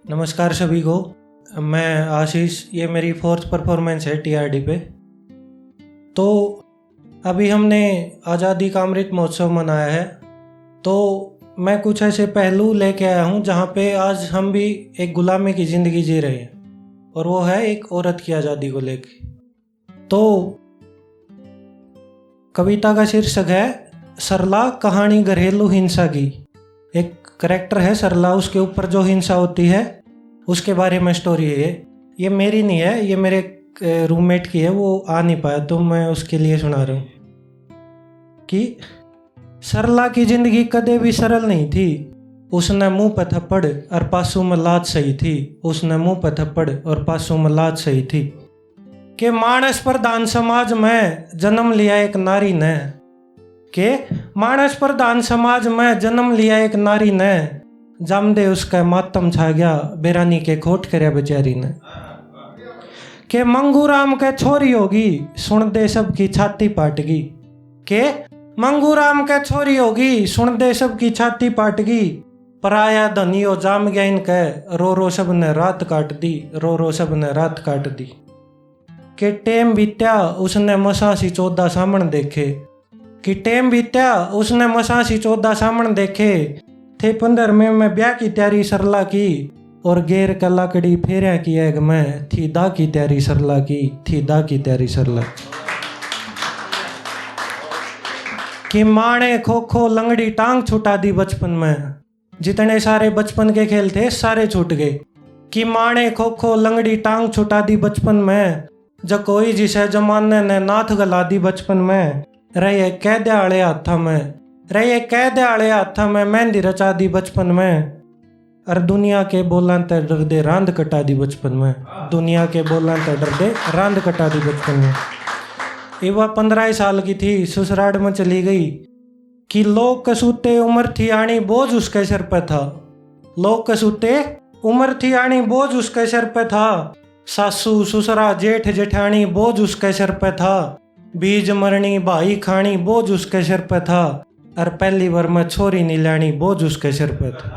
नमस्कार सभी को। मैं आशीष, ये मेरी फोर्थ परफॉर्मेंस है टीआरडी पे। तो अभी हमने आज़ादी का अमृत महोत्सव मनाया है, तो मैं कुछ ऐसे पहलू लेके आया हूँ जहाँ पे आज हम भी एक गुलामी की ज़िंदगी जी रहे हैं, और वो है एक औरत की आज़ादी को लेके। तो कविता का शीर्षक है सरला, कहानी घरेलू हिंसा की। एक करैक्टर है सरला, उसके ऊपर जो हिंसा होती है उसके बारे में स्टोरी है। ये मेरी नहीं है, ये मेरे रूममेट की है, वो आ नहीं पाया तो मैं उसके लिए सुना रहा हूँ कि सरला की जिंदगी कदे भी सरल नहीं थी। उसने मुंह पे थप्पड़ और पासों में लात सही थी। उसने मुंह पे थप्पड़ और पासों में लात सही थी कि मानस प्रधान समाज में जन्म लिया एक नारी ने, के मानस प्रधान समाज में जन्म लिया एक नारी ने, जमदे उसका मातम छा गया बेरानी के खोट करे बेचारी ने। के मंगूराम के छोरी होगी सुन दे सबकी छाती पाटगी। के मंगूराम के छोरी होगी सुन दे सबकी छाती पाटगी। पराया धनियो जाम गया इनके, रो रो सब ने रात काट दी, रो रो सब ने रात काट दी। के टेम बीत्या उसने मसासी 14 सामण देखे। कि टेम बीत्या उसने मसासी 14 सामण देखे। थे 15 में ब्याह की तैयारी सरला की, और गेर का लाकड़ी फेरिया की एग में, थी दा की तैयारी सरला की, थी दा की तैयारी सरला कि माँ ने खो खो लंगड़ी टांग छुटा दी बचपन में। जितने सारे बचपन के खेल थे सारे छूट गए। कि माँ ने खो खो लंगड़ी टांग छुटा दी बचपन में, जब कोई जिसे जमाने ने नाथ गला दी बचपन में। रहे कैदे आले हाथा में, रहे कैदे आले हाथा में मेहंदी रचा दी बचपन में। और दुनिया के बोलन ते डर दे रांद कटा दी बचपन में। दुनिया के बोलन ते डर दे रांद कटा दी बचपन में। ये वह 15 साल की थी, ससुराल में चली गई। कि लोग कसूते उम्र थी आनी बोझ उसके सिर पे था। लोग कसूते उम्र थी आनी बोझ उसके सिर पे था। सासू ससुरा जेठ जेठानी बोझ उसके सिर पे था। बीज मरनी भाई खानी बोझ उसके सिर पे था। और पहली बार में छोरी नहीं लानी बोझ उसके सिर पे था।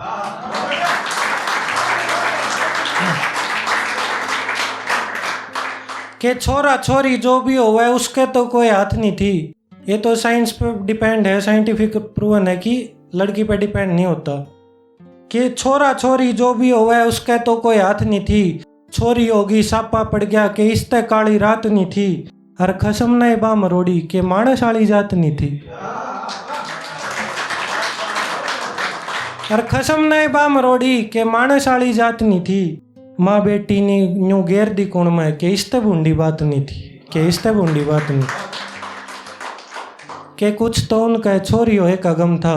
कि छोरा छोरी जो भी हो वह उसके तो कोई हाथ नहीं थी। ये तो साइंस पे डिपेंड है, साइंटिफिक प्रूवन है कि लड़की पे डिपेंड नहीं होता। कि छोरा छोरी जो भी हो वह उसके तो कोई हाथ नहीं थी। छोरी होगी सापा पड़ गया कि इसते काली रात नहीं थी। और खसम ने बा मरोड़ी के मानस वाली जात नहीं थी। और खसम ने बा मरोड़ी के मानस वाली जात नहीं थी। माँ बेटी ने न्यू गेर दी कुण में के इसते बूंदी बात नहीं थी, के इसते बूंदी बात नहीं। के कुछ तो उनका छोरी होए का गम था,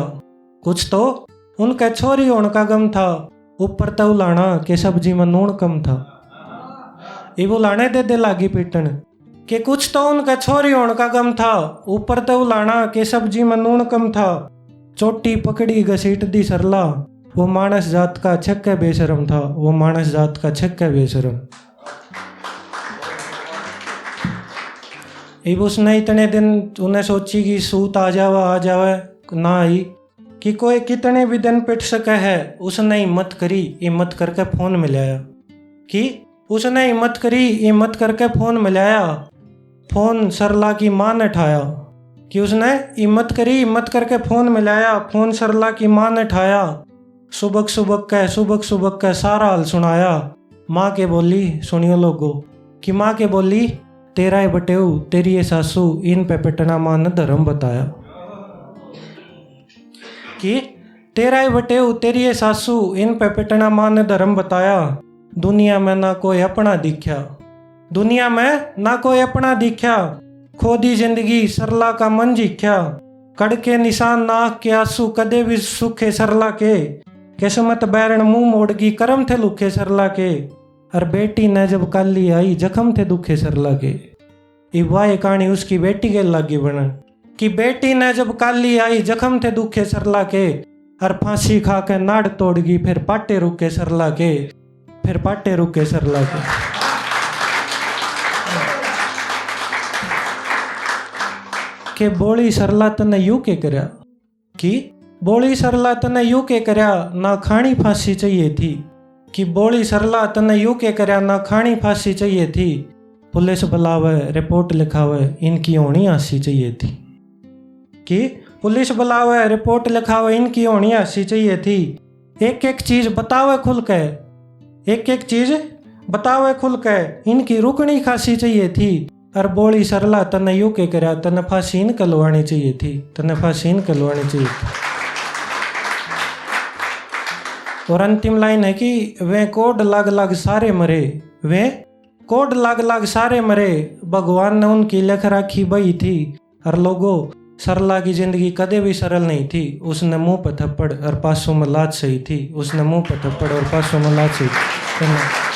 कुछ तो उनका छोरी होने का गम था। ऊपर तो उलाना के सब्जी में नून कम था। ये बुलाने दे लागी पीटन कि कुछ तो उनका छोरी होने का गम था। ऊपर तो उलाना के सब्जी में नून कम था। चोटी पकड़ी घसीट दी सरला, वो मानस जात का छक्के बेशरम था। वो मानस जात का छक्के बेशरम। अब उसने इतने दिन उन्हें सोची कि सूत आ जावे ना आई, कि कोई कितने भी दिन पिट सके है। उसने हिम्मत करी, हिम्मत करके फोन मिलाया। कि उसने हिम्मत करी, हिम्मत करके फोन मिलाया। फोन सरला की माँ ने उठाया। कि उसने हिम्मत करी, हिम्मत करके फोन मिलाया। फोन सरला की माँ ने उठाया। सुबह सुबह का सारा हाल सुनाया। माँ के बोली, सुनियो लोगो, कि माँ के बोली, तेरा ये बटेऊ तेरी ये सासू इन पे पिटना माँ ने धर्म बताया। कि तेरा ये बटेऊ तेरी ये सासू इन पे पिटना माँ ने धर्म बताया। दुनिया में ना कोई अपना दिखा, दुनिया में ना कोई अपना दिखा। खोदी जिंदगी सरला का मन जीख्या। कड़के निशान नाक के आंसू कदे भी सूखे सरला के। किस्मत बैरण मुंह मोड़गी करम थे लुखे सरला के। और बेटी ने जब काली आई जख्म थे दुखे सरला के। ये कहानी उसकी बेटी के लागी बनन कि बेटी ने जब काली आई जख्म थे दुखे सरला के। और फांसी खा के नाड़ तोड़गी फिर पाटे रुके सरला के, फिर पाटे रुके सरला के। के बोली सरला तने यू के करया। कि बोली सरला तने यू के करया, ना खानी फांसी चाहिए थी। कि बोली सरला तने यू के करया ना खानी फांसी चाहिए थी, पुलिस बुलावे रिपोर्ट लिखावे इनकी होनी आसी चाहिए थी। कि पुलिस बुलावे रिपोर्ट लिखावे इनकी होनी आसी चाहिए थी। एक एक चीज बतावे खुल के, एक एक चीज बतावे खुल के इनकी रुकनी खासी चाहिए थी। और बोली सरला तने यू के करया तने फांसी इनकलवानी चाहिए थी, तने फांसी इनकलवानी चाहिए थी। और अंतिम लाइन है कि वे कोड लाग लाग सारे मरे, वे कोड लाग लाग सारे मरे, भगवान ने उनकी लिख राखी बही थी। और लोगों सरला की जिंदगी कदे भी सरल नहीं थी। उसने मुंह पर थप्पड़ और पासों में लात सही थी, उसने मुंह पर थप्पड़ और पासों में लात सही थी।